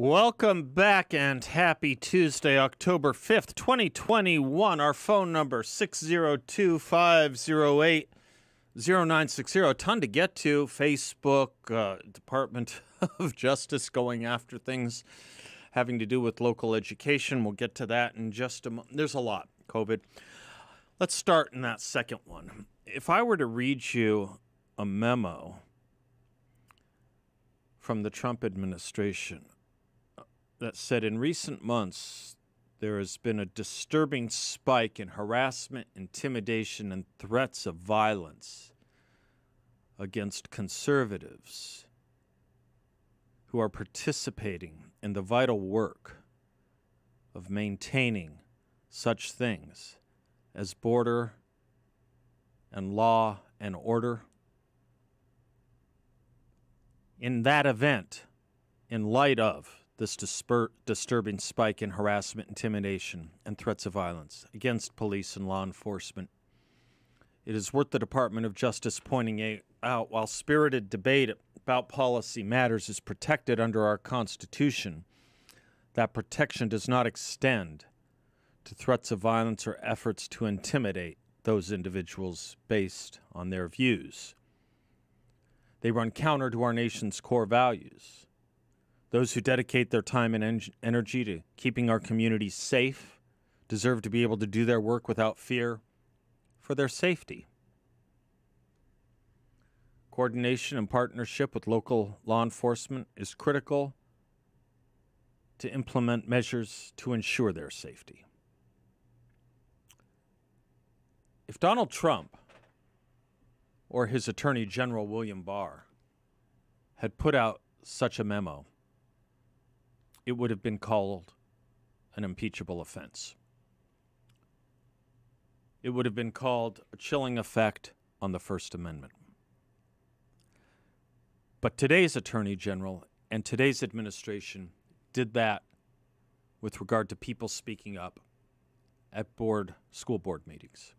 Welcome back and happy Tuesday, October 5th, 2021. Our phone number, 602-508-0960. A ton to get to. Facebook, Department of Justice going after things having to do with local education. We'll get to that in just a moment. There's a lot. COVID. Let's start in that second one. If I were to read you a memo from the Trump administration that said in recent months there has been a disturbing spike in harassment, intimidation, and threats of violence against conservatives who are participating in the vital work of maintaining such things as border and law and order. In that event, in light of this disturbing spike in harassment, intimidation, and threats of violence against police and law enforcement, it is worth the Department of Justice pointing out, while spirited debate about policy matters is protected under our Constitution, that protection does not extend to threats of violence or efforts to intimidate those individuals based on their views. They run counter to our nation's core values. Those who dedicate their time and energy to keeping our communities safe deserve to be able to do their work without fear for their safety. Coordination and partnership with local law enforcement is critical to implement measures to ensure their safety. If Donald Trump or his Attorney General William Barr had put out such a memo, it would have been called an impeachable offense. It would have been called a chilling effect on the First Amendment. But today's Attorney General and today's administration did that with regard to people speaking up at school board meetings.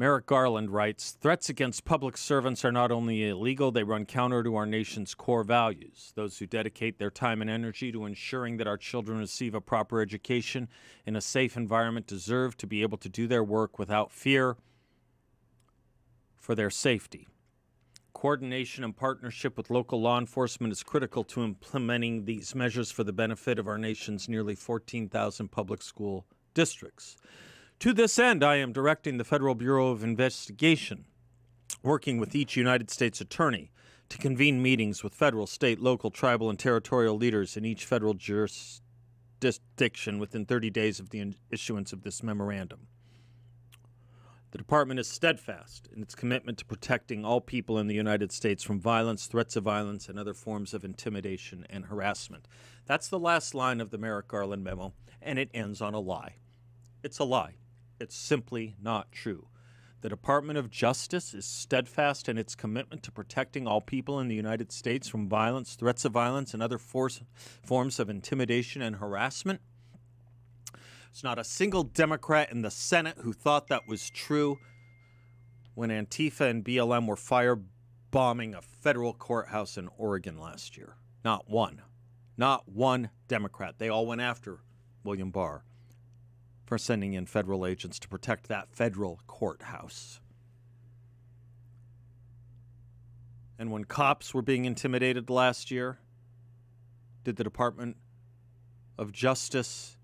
Merrick Garland writes, "Threats against public servants are not only illegal, they run counter to our nation's core values. Those who dedicate their time and energy to ensuring that our children receive a proper education in a safe environment deserve to be able to do their work without fear for their safety. Coordination and partnership with local law enforcement is critical to implementing these measures for the benefit of our nation's nearly 14,000 public school districts. To this end, I am directing the Federal Bureau of Investigation, working with each United States attorney, to convene meetings with federal, state, local, tribal, and territorial leaders in each federal jurisdiction within 30 days of the issuance of this memorandum. The Department is steadfast in its commitment to protecting all people in the United States from violence, threats of violence, and other forms of intimidation and harassment." That's the last line of the Merrick Garland memo, and it ends on a lie. It's a lie. It's simply not true. The Department of Justice is steadfast in its commitment to protecting all people in the United States from violence, threats of violence, and other forms of intimidation and harassment. There's not a single Democrat in the Senate who thought that was true when Antifa and BLM were firebombing a federal courthouse in Oregon last year. Not one. Not one Democrat. They all went after William Barr for sending in federal agents to protect that federal courthouse. And when cops were being intimidated last year, did the Department of Justice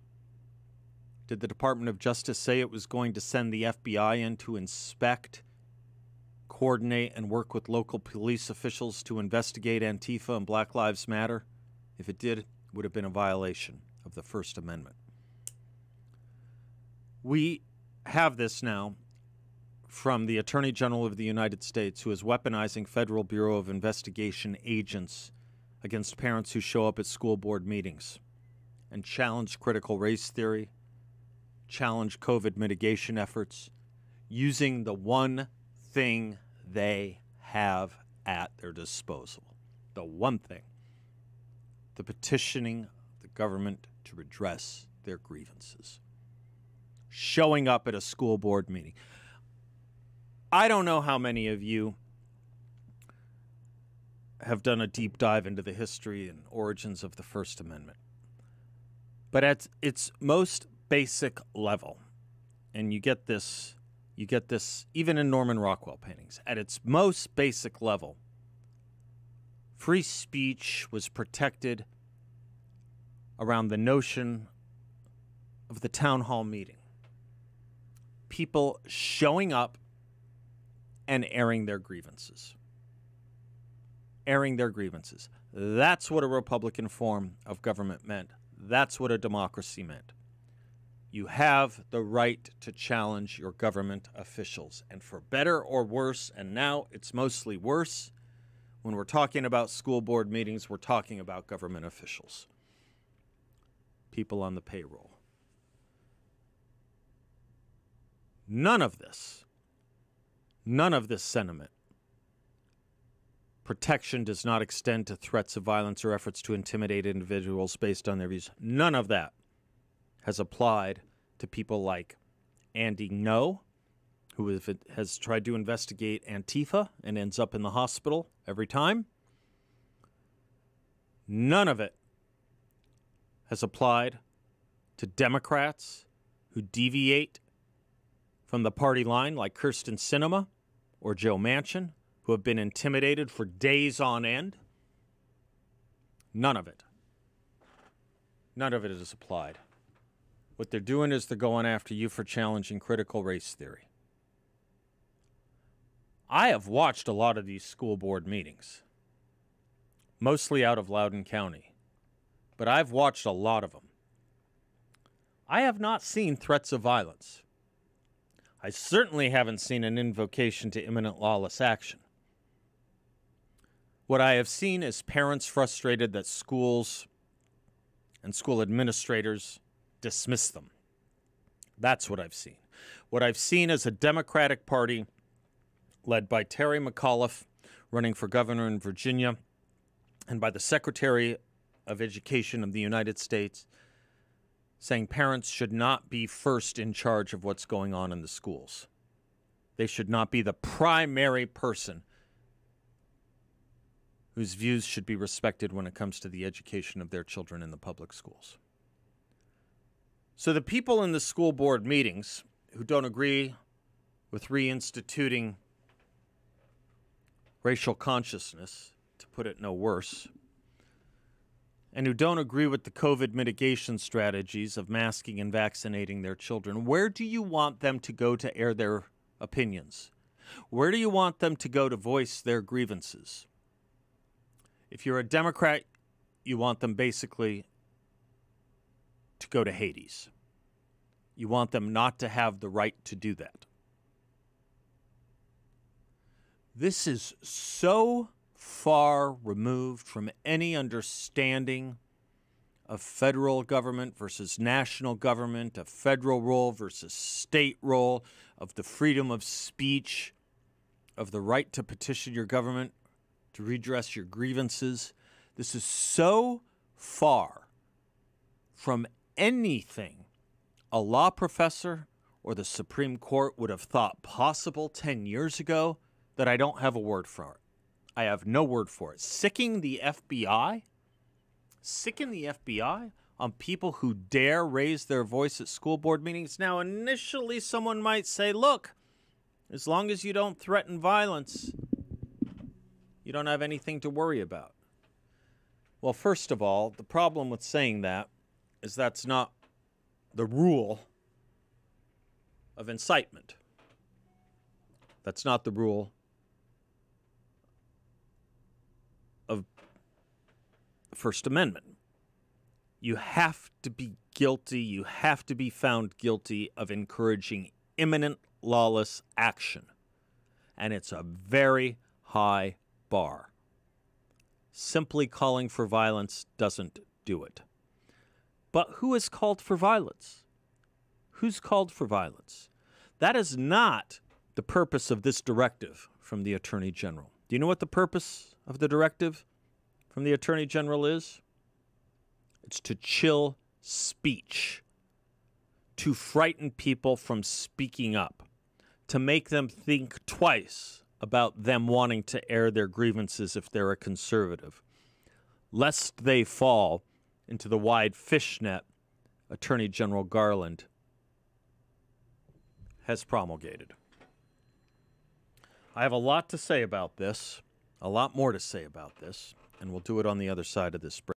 say it was going to send the FBI in to inspect, coordinate, and work with local police officials to investigate Antifa and Black Lives Matter? If it did, it would have been a violation of the First Amendment. We have this now from the Attorney General of the United States, who is weaponizing Federal Bureau of Investigation agents against parents who show up at school board meetings and challenge critical race theory, challenge COVID mitigation efforts, using the one thing they have at their disposal. The one thing. The petitioning of the government to redress their grievances. Showing up at a school board meeting. I don't know how many of you have done a deep dive into the history and origins of the First Amendment. But at its most basic level, and you get this even in Norman Rockwell paintings, at its most basic level, free speech was protected around the notion of the town hall meeting. People showing up and airing their grievances. Airing their grievances. That's what a Republican form of government meant. That's what a democracy meant. You have the right to challenge your government officials. And for better or worse, and now it's mostly worse, when we're talking about school board meetings, we're talking about government officials. People on the payroll. None of this sentiment. Protection does not extend to threats of violence or efforts to intimidate individuals based on their views. None of that has applied to people like Andy Ngo, who has tried to investigate Antifa and ends up in the hospital every time. None of it has applied to Democrats who deviate from the party line like Kyrsten Sinema or Joe Manchin, who have been intimidated for days on end. None of it. None of it is applied. What they're doing is they're going after you for challenging critical race theory. I have watched a lot of these school board meetings, mostly out of Loudoun County, but I've watched a lot of them. I have not seen threats of violence. I certainly haven't seen an invocation to imminent lawless action. What I have seen is parents frustrated that schools and school administrators dismiss them. That's what I've seen. What I've seen is a Democratic Party led by Terry McAuliffe running for governor in Virginia and by the Secretary of Education of the United States saying parents should not be first in charge of what's going on in the schools. They should not be the primary person whose views should be respected when it comes to the education of their children in the public schools. So the people in the school board meetings who don't agree with reinstituting racial consciousness, to put it no worse, and who don't agree with the COVID mitigation strategies of masking and vaccinating their children, where do you want them to go to air their opinions? Where do you want them to go to voice their grievances? If you're a Democrat, you want them basically to go to Hades. You want them not to have the right to do that. This is so far removed from any understanding of federal government versus national government, of federal role versus state role, of the freedom of speech, of the right to petition your government to redress your grievances. This is so far from anything a law professor or the Supreme Court would have thought possible 10 years ago that I don't have a word for it. I have no word for it. Sicking the FBI? Sicking the FBI on people who dare raise their voice at school board meetings? Now, initially, someone might say, look, as long as you don't threaten violence, you don't have anything to worry about. Well, first of all, the problem with saying that is that's not the rule of incitement. That's not the rule of the First Amendment. You have to be guilty, you have to be found guilty of encouraging imminent lawless action. And it's a very high bar. Simply calling for violence doesn't do it. But who has called for violence? Who's called for violence? That is not the purpose of this directive from the Attorney General. Do you know what the purpose of the directive from the Attorney General is? It's to chill speech, to frighten people from speaking up, to make them think twice about them wanting to air their grievances if they're a conservative, lest they fall into the wide fishnet Attorney General Garland has promulgated. I have a lot to say about this, a lot more to say about this, and we'll do it on the other side of this break.